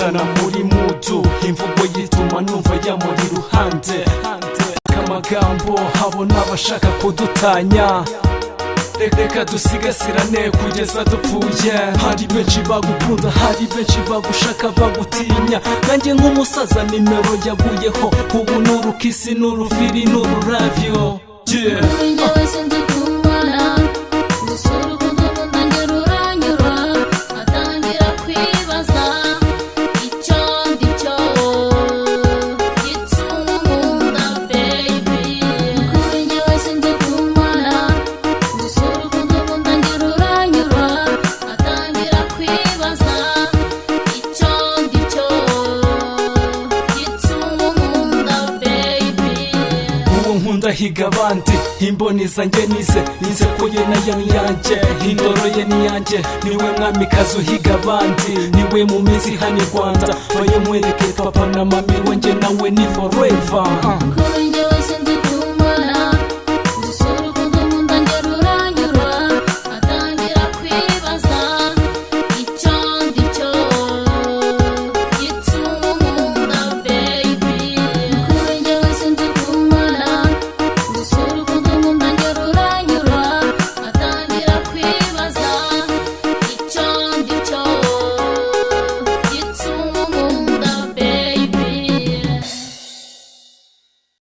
inzana muri mudu, imvugo yituma numva yamuri ruhande. Kamagambo habona abashaka kudutanya, reka dusigasirane kugeza dupfuye. Hari benshi bagukunda, hari benshi bagushaka bagutinya. Nanjye nk'umusaza nimero yaguyeho, ubu n'urukisi n'urufiri n'ururavyo. Ndahiga abandi imboni zanjye nize koye nayo yanjye, indoro ye ni yanjye. Niwe mwamikazi uhiga abandi, niwe mu minsi hano i Rwanda. Baye mwereke papa na mami wanjye, nawe ni forever.